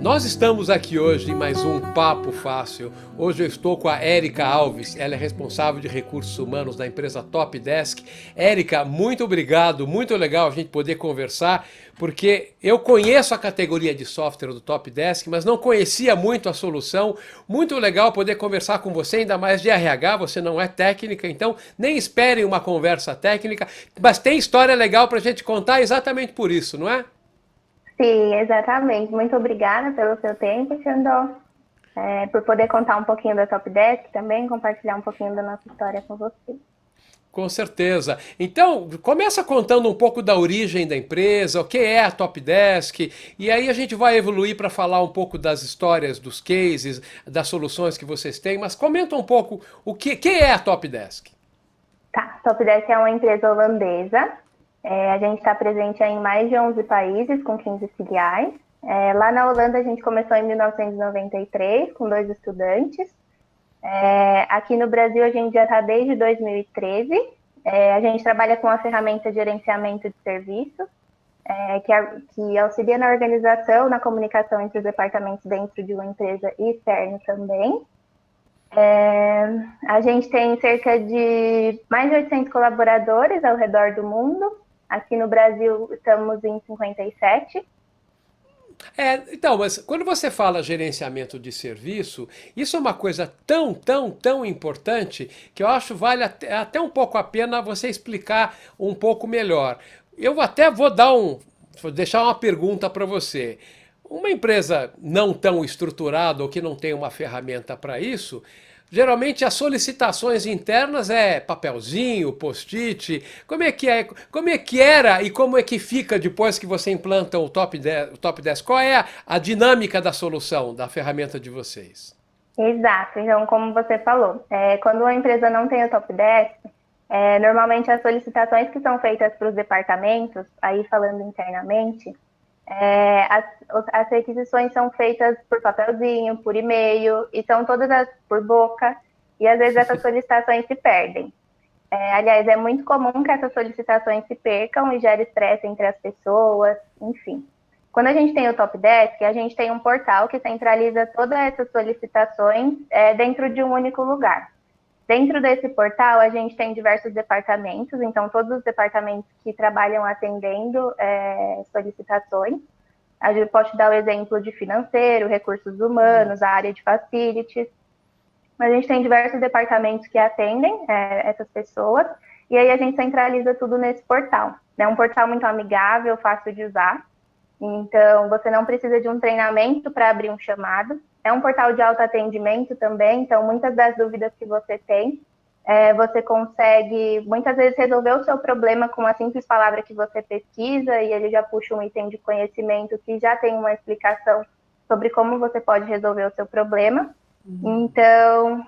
Nós estamos aqui hoje em mais um Papo Fácil. Hoje eu estou com a Érica Alves, ela é responsável de recursos humanos da empresa Topdesk. Érica, muito obrigado, muito legal a gente poder conversar, porque eu conheço a categoria de software do Topdesk, mas não conhecia muito a solução. Muito legal poder conversar com você, ainda mais de RH, você não é técnica, então nem esperem uma conversa técnica, mas tem história legal para a gente contar exatamente por isso, não é? Sim, exatamente. Muito obrigada pelo seu tempo, Xandó, por poder contar um pouquinho da Top Desk também, compartilhar um pouquinho da nossa história com você. Com certeza. Então, começa contando um pouco da origem da empresa, o que é a Topdesk, e aí a gente vai evoluir para falar um pouco das histórias, dos cases, das soluções que vocês têm, mas comenta um pouco que é a Topdesk. Tá, Top Desk é uma empresa holandesa. A gente está presente em mais de 11 países, com 15 filiais. Lá na Holanda, a gente começou em 1993, com 2 estudantes. Aqui no Brasil, a gente já está desde 2013. A gente trabalha com a ferramenta de gerenciamento de serviços, que auxilia na organização, na comunicação entre os departamentos dentro de uma empresa e externo também. A gente tem cerca de mais de 800 colaboradores ao redor do mundo. Aqui no Brasil, estamos em 57. Então, mas quando você fala gerenciamento de serviço, isso é uma coisa tão importante que eu acho vale até um pouco a pena você explicar um pouco melhor. Eu até vou deixar uma pergunta para você. Uma empresa não tão estruturada ou que não tem uma ferramenta para isso, geralmente as solicitações internas é papelzinho, post-it. Como é que é? Como é que era e como é que fica depois que você implanta o Top 10? Qual é a dinâmica da solução, da ferramenta de vocês? Exato. Então, como você falou, quando a empresa não tem o Top Desk, normalmente as solicitações que são feitas para os departamentos, aí falando internamente, as requisições são feitas por papelzinho, por e-mail, e são todas por boca, e às vezes essas solicitações se perdem. Aliás, é muito comum que essas solicitações se percam e gere estresse entre as pessoas, enfim. Quando a gente tem o Top Desk, a gente tem um portal que centraliza todas essas solicitações dentro de um único lugar. Dentro desse portal, a gente tem diversos departamentos, então todos os departamentos que trabalham atendendo solicitações. A gente pode dar o exemplo de financeiro, recursos humanos, a área de facilities. A gente tem diversos departamentos que atendem essas pessoas, e aí a gente centraliza tudo nesse portal. É um portal muito amigável, fácil de usar, então você não precisa de um treinamento para abrir um chamado. É um portal de autoatendimento também, então muitas das dúvidas que você tem, você consegue muitas vezes resolver o seu problema com uma simples palavra que você pesquisa e ele já puxa um item de conhecimento que já tem uma explicação sobre como você pode resolver o seu problema. Então,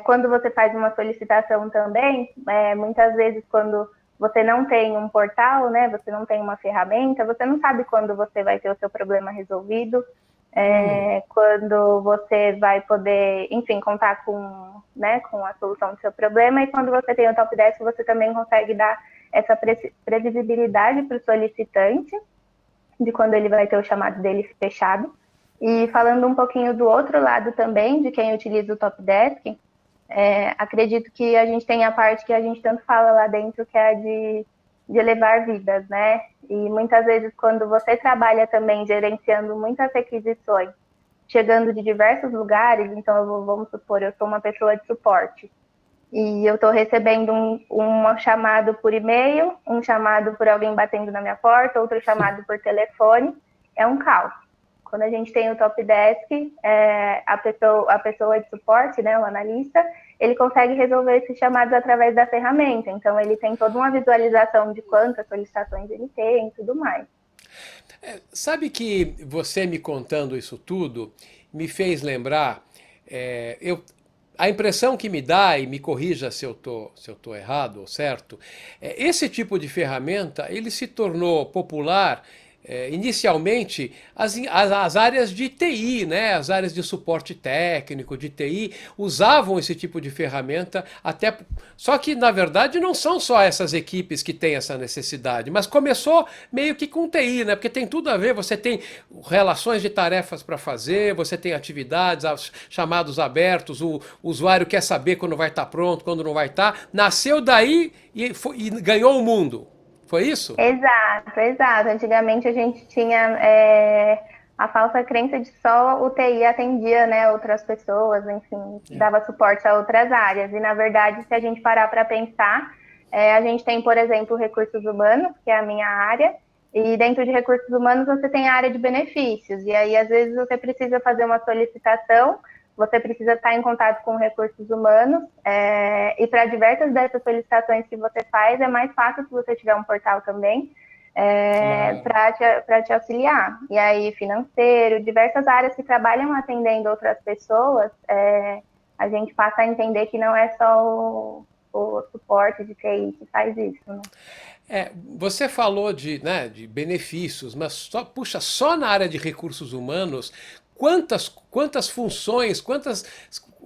quando você faz uma solicitação também, muitas vezes quando você não tem um portal, né, você não tem uma ferramenta, você não sabe quando você vai ter o seu problema resolvido, quando você vai poder, enfim, contar com a solução do seu problema, e quando você tem o Top Desk, você também consegue dar essa previsibilidade para o solicitante, de quando ele vai ter o chamado dele fechado. E falando um pouquinho do outro lado também, de quem utiliza o Top Desk, acredito que a gente tem a parte que a gente tanto fala lá dentro, que é a de elevar vidas, né? E muitas vezes quando você trabalha também gerenciando muitas requisições, chegando de diversos lugares, então vamos supor, eu sou uma pessoa de suporte, e eu estou recebendo um chamado por e-mail, um chamado por alguém batendo na minha porta, outro chamado por telefone, é um caos. Quando a gente tem o Top Desk, a pessoa de suporte, né, o analista, ele consegue resolver esses chamados através da ferramenta. Então, ele tem toda uma visualização de quantas solicitações ele tem e tudo mais. Sabe que você me contando isso tudo me fez lembrar, a impressão que me dá, e me corrija se eu tô errado ou certo, esse tipo de ferramenta ele se tornou popular inicialmente as áreas de TI, né, as áreas de suporte técnico, de TI, usavam esse tipo de ferramenta até. Só que, na verdade, não são só essas equipes que têm essa necessidade, mas começou meio que com TI, né? Porque tem tudo a ver, você tem relações de tarefas para fazer, você tem atividades, chamados abertos, o usuário quer saber quando vai estar pronto, quando não vai estar. Nasceu daí e ganhou o mundo. Foi isso? Exato, exato. Antigamente a gente tinha a falsa crença de só o TI atendia, né, outras pessoas, enfim, É. dava suporte a outras áreas. E na verdade, se a gente parar para pensar, a gente tem, por exemplo, recursos humanos, que é a minha área, e dentro de recursos humanos você tem a área de benefícios. E aí, às vezes, você precisa fazer uma solicitação, você precisa estar em contato com recursos humanos, e para diversas dessas solicitações que você faz, é mais fácil se você tiver um portal também, Claro. para te auxiliar. E aí, financeiro, diversas áreas que trabalham atendendo outras pessoas, a gente passa a entender que não é só o suporte de TI que faz isso, né? Você falou né, de benefícios, mas puxa, só na área de recursos humanos, quantas funções, quantas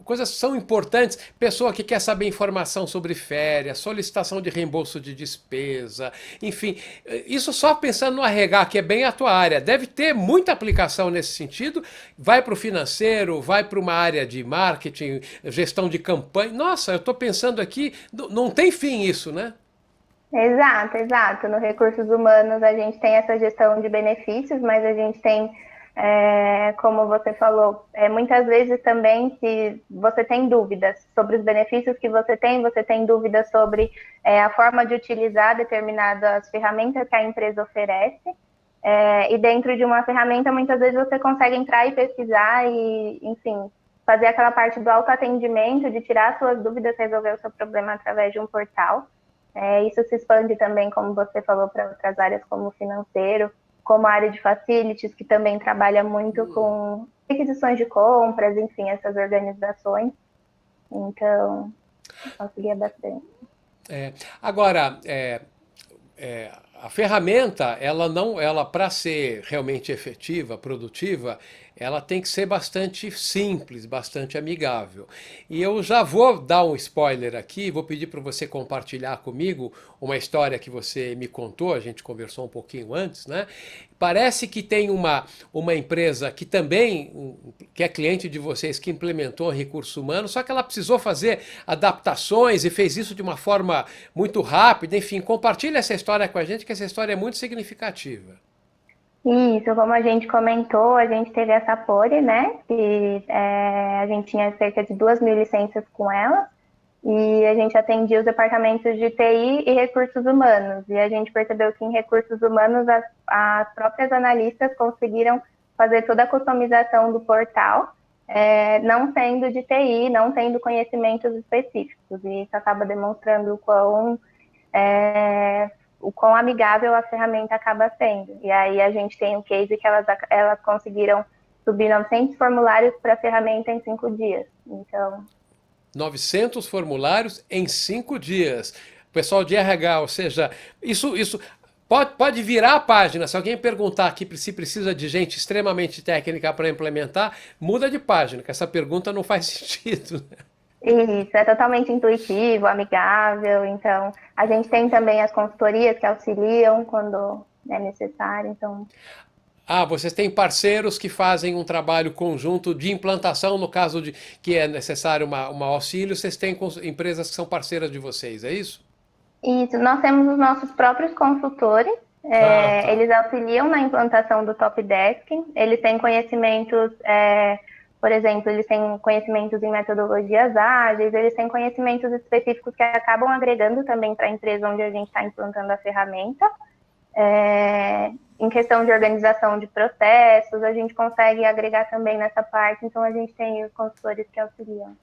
coisas são importantes? Pessoa que quer saber informação sobre férias, solicitação de reembolso de despesa, enfim, isso só pensando no RH, que é bem a tua área. Deve ter muita aplicação nesse sentido. Vai para o financeiro, vai para uma área de marketing, gestão de campanha. Nossa, eu estou pensando aqui, não tem fim isso, né? Exato, exato. No recursos humanos a gente tem essa gestão de benefícios, mas a gente tem, como você falou, muitas vezes também se você tem dúvidas sobre os benefícios que você tem dúvidas sobre a forma de utilizar determinadas ferramentas que a empresa oferece. E dentro de uma ferramenta, muitas vezes você consegue entrar e pesquisar e, enfim, fazer aquela parte do autoatendimento, de tirar suas dúvidas, resolver o seu problema através de um portal. Isso se expande também, como você falou, para outras áreas como o financeiro, como a área de facilities, que também trabalha muito com requisições de compras, enfim, essas organizações. Então, auxilia bastante. Agora, a ferramenta, ela não, ela para ser realmente efetiva, produtiva, ela tem que ser bastante simples, bastante amigável. E eu já vou dar um spoiler aqui, vou pedir para você compartilhar comigo uma história que você me contou, a gente conversou um pouquinho antes, né? Parece que tem uma empresa que também, que é cliente de vocês, que implementou recursos humanos, só que ela precisou fazer adaptações e fez isso de uma forma muito rápida. Enfim, compartilha essa história com a gente, que essa história é muito significativa. Isso, como a gente comentou, a gente teve essa Pori, né? Que a gente tinha cerca de 2.000 licenças com ela. E a gente atendia os departamentos de TI e recursos humanos. E a gente percebeu que em recursos humanos as próprias analistas conseguiram fazer toda a customização do portal, não sendo de TI, não tendo conhecimentos específicos. E isso acaba demonstrando o quão amigável a ferramenta acaba sendo. E aí a gente tem um case que elas conseguiram subir 900 formulários para a ferramenta em 5 dias. Então, 900 formulários em 5 dias. O pessoal de RH, ou seja, isso pode virar a página. Se alguém perguntar aqui se precisa de gente extremamente técnica para implementar, muda de página, que essa pergunta não faz sentido. isso, é totalmente intuitivo, amigável. Então, a gente tem também as consultorias que auxiliam quando é necessário. Então, Ah, vocês têm parceiros que fazem um trabalho conjunto de implantação, no caso de que é necessário uma auxílio, vocês têm empresas que são parceiras de vocês, é isso? isso, nós temos os nossos próprios consultores. Ah, tá. Eles auxiliam na implantação do Top Desk. Eles têm conhecimentos, por exemplo, eles têm conhecimentos em metodologias ágeis, eles têm conhecimentos específicos que acabam agregando também para a empresa onde a gente está implantando a ferramenta. Em questão de organização de processos, a gente consegue agregar também nessa parte, então a gente tem os consultores que auxiliam.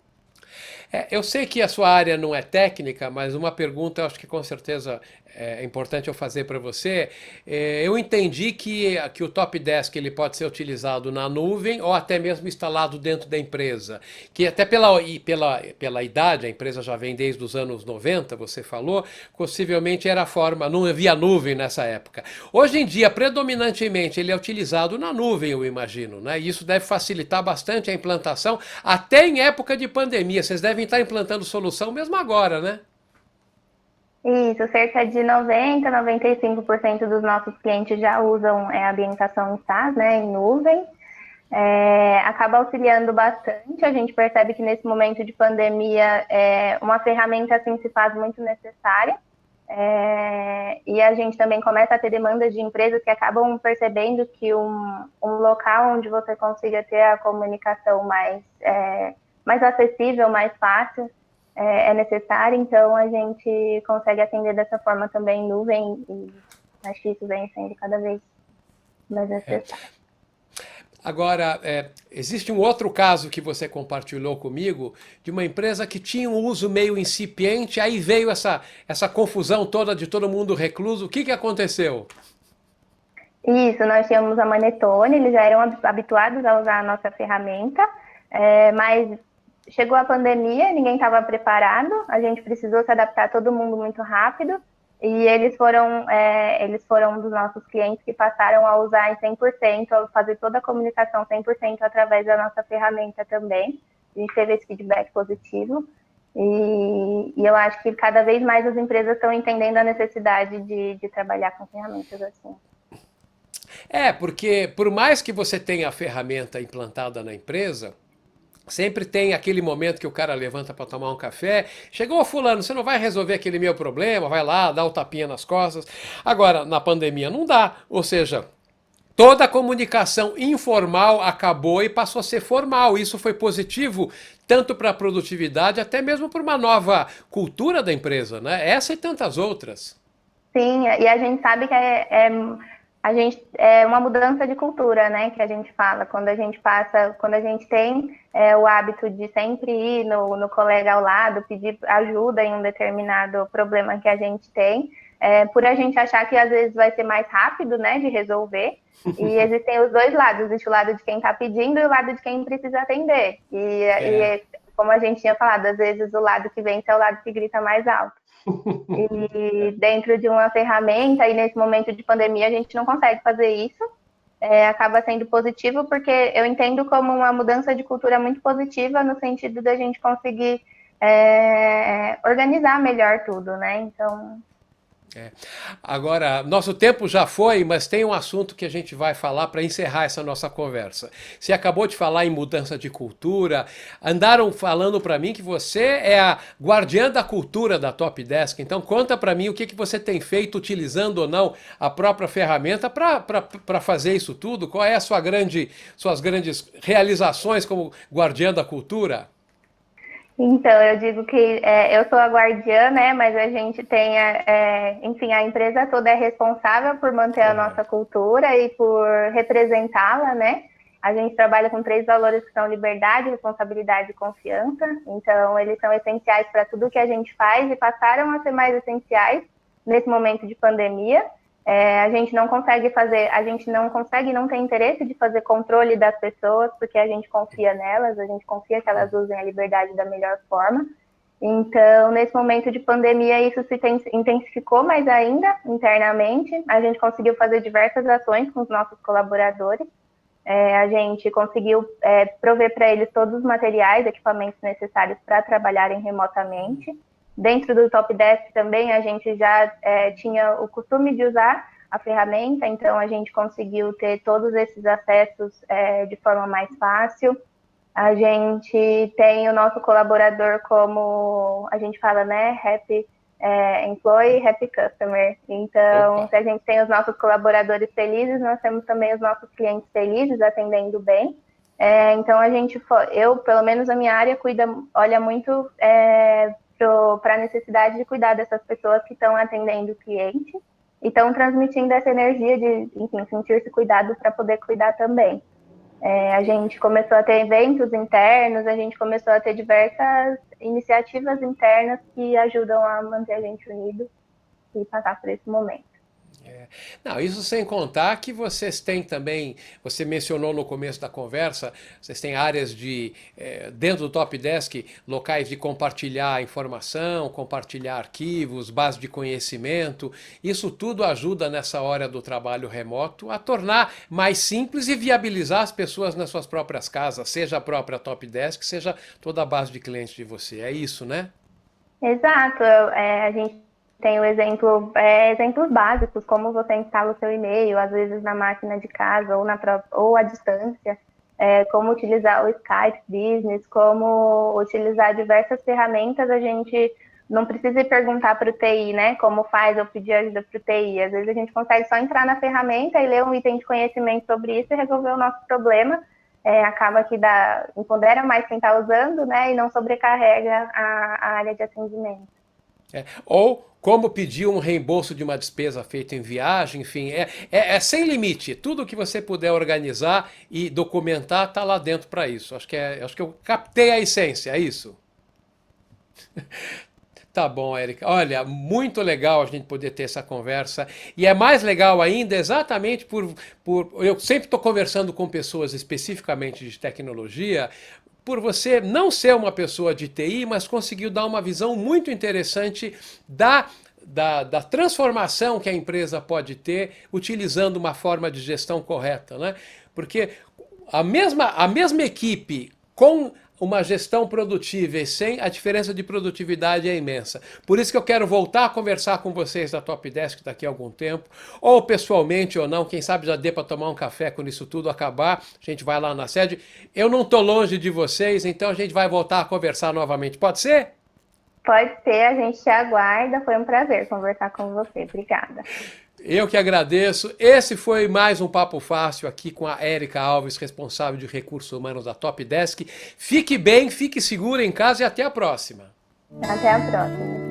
Eu sei que a sua área não é técnica, mas uma pergunta eu acho que com certeza é importante eu fazer para você. Eu entendi que o Top Desk ele pode ser utilizado na nuvem ou até mesmo instalado dentro da empresa. Que até pela idade, a empresa já vem desde os anos 90, você falou, possivelmente era a forma, não havia nuvem nessa época. Hoje em dia, predominantemente, ele é utilizado na nuvem, eu imagino, né? E isso deve facilitar bastante a implantação, até em época de pandemia. Vocês devem estar implantando solução mesmo agora, né? Isso, cerca de 90, 95% dos nossos clientes já usam ambientação em SaaS, né, em nuvem. Acaba auxiliando bastante. A gente percebe que nesse momento de pandemia, uma ferramenta assim se faz muito necessária. E a gente também começa a ter demandas de empresas que acabam percebendo que um local onde você consiga ter a comunicação mais acessível, mais fácil, é necessário. Então, a gente consegue atender dessa forma também em nuvem e acho que isso vem sendo cada vez mais necessário. Agora, existe um outro caso que você compartilhou comigo de uma empresa que tinha um uso meio incipiente, aí veio essa confusão toda de todo mundo recluso. O que aconteceu? Isso, nós tínhamos a Manetone, eles já eram habituados a usar a nossa ferramenta, mas chegou a pandemia, ninguém estava preparado, a gente precisou se adaptar todo mundo muito rápido, e eles foram um dos nossos clientes que passaram a usar em 100%, a fazer toda a comunicação 100% através da nossa ferramenta também. A gente teve esse feedback positivo. E eu acho que cada vez mais as empresas estão entendendo a necessidade de trabalhar com ferramentas assim. Porque por mais que você tenha a ferramenta implantada na empresa, sempre tem aquele momento que o cara levanta para tomar um café. Chegou fulano, você não vai resolver aquele meu problema, vai lá, dá o tapinha nas costas. Agora, na pandemia não dá. Ou seja, toda a comunicação informal acabou e passou a ser formal. Isso foi positivo tanto para a produtividade, até mesmo para uma nova cultura da empresa, né? Essa e tantas outras. Sim, e a gente sabe que é uma mudança de cultura, né? Que a gente fala, quando a gente tem o hábito de sempre ir no colega ao lado, pedir ajuda em um determinado problema que a gente tem, por a gente achar que às vezes vai ser mais rápido, né, de resolver. E existem os dois lados, existe o lado de quem está pedindo e o lado de quem precisa atender. E como a gente tinha falado, às vezes o lado que vence é o lado que grita mais alto. E dentro de uma ferramenta, e nesse momento de pandemia, a gente não consegue fazer isso. Acaba sendo positivo, porque eu entendo como uma mudança de cultura muito positiva, no sentido da gente conseguir organizar melhor tudo, né? Então. Agora, nosso tempo já foi, mas tem um assunto que a gente vai falar para encerrar essa nossa conversa. Você acabou de falar em mudança de cultura, andaram falando para mim que você é a guardiã da cultura da Top Desk. Então conta para mim o que você tem feito utilizando ou não a própria ferramenta para fazer isso tudo. Qual é a suas grandes realizações como guardiã da cultura? Então, eu digo que eu sou a guardiã, né? Mas a gente tem, enfim, a empresa toda é responsável por manter a nossa cultura e por representá-la, né? A gente trabalha com 3 valores que são liberdade, responsabilidade e confiança. Então, eles são essenciais para tudo que a gente faz e passaram a ser mais essenciais nesse momento de pandemia. A gente não consegue não tem interesse de fazer controle das pessoas, porque a gente confia nelas, a gente confia que elas usem a liberdade da melhor forma. Então, nesse momento de pandemia, isso se intensificou mais ainda internamente. A gente conseguiu fazer diversas ações com os nossos colaboradores. A gente conseguiu prover para eles todos os materiais, equipamentos necessários para trabalharem remotamente. Dentro do Top Desk também a gente já tinha o costume de usar a ferramenta, então a gente conseguiu ter todos esses acessos de forma mais fácil. A gente tem o nosso colaborador como, a gente fala, né, Happy Employee, Happy Customer. Então, se a gente tem os nossos colaboradores felizes, nós temos também os nossos clientes felizes, atendendo bem. Então, eu, pelo menos a minha área, olha muito para a necessidade de cuidar dessas pessoas que estão atendendo o cliente e estão transmitindo essa energia de, enfim, sentir-se cuidado para poder cuidar também. A gente começou a ter eventos internos, a gente começou a ter diversas iniciativas internas que ajudam a manter a gente unido e passar por esse momento. Não, isso sem contar que vocês têm também, você mencionou no começo da conversa, vocês têm áreas dentro do Top Desk, locais de compartilhar informação, compartilhar arquivos, base de conhecimento. Isso tudo ajuda nessa hora do trabalho remoto a tornar mais simples e viabilizar as pessoas nas suas próprias casas, seja a própria Top Desk, seja toda a base de clientes de você. É isso, né? Exato, a gente tem o exemplos básicos, como você instala o seu e-mail, às vezes na máquina de casa ou à distância, como utilizar o Skype Business, como utilizar diversas ferramentas. A gente não precisa ir perguntar para o TI, né, como faz ou pedir ajuda para o TI. Às vezes a gente consegue só entrar na ferramenta e ler um item de conhecimento sobre isso e resolver o nosso problema. Acaba que empodera mais quem está usando, né, e não sobrecarrega a área de atendimento. Ou como pedir um reembolso de uma despesa feita em viagem, enfim, é sem limite. Tudo que você puder organizar e documentar está lá dentro para isso. Acho que eu captei a essência, é isso? Tá bom, Érica. Olha, muito legal a gente poder ter essa conversa. E é mais legal ainda exatamente por eu sempre estou conversando com pessoas especificamente de tecnologia, por você não ser uma pessoa de TI, mas conseguiu dar uma visão muito interessante da transformação que a empresa pode ter utilizando uma forma de gestão correta, né? Porque a mesma equipe com uma gestão produtiva e sem, a diferença de produtividade é imensa. Por isso que eu quero voltar a conversar com vocês da Top Desk daqui a algum tempo, ou pessoalmente ou não, quem sabe já dê para tomar um café quando isso tudo acabar, a gente vai lá na sede. Eu não estou longe de vocês, então a gente vai voltar a conversar novamente. Pode ser? Pode ser, a gente te aguarda. Foi um prazer conversar com você. Obrigada. Eu que agradeço. Esse foi mais um Papo Fácil aqui com a Érica Alves, responsável de recursos humanos da Top Desk. Fique bem, fique seguro em casa e até a próxima. Até a próxima.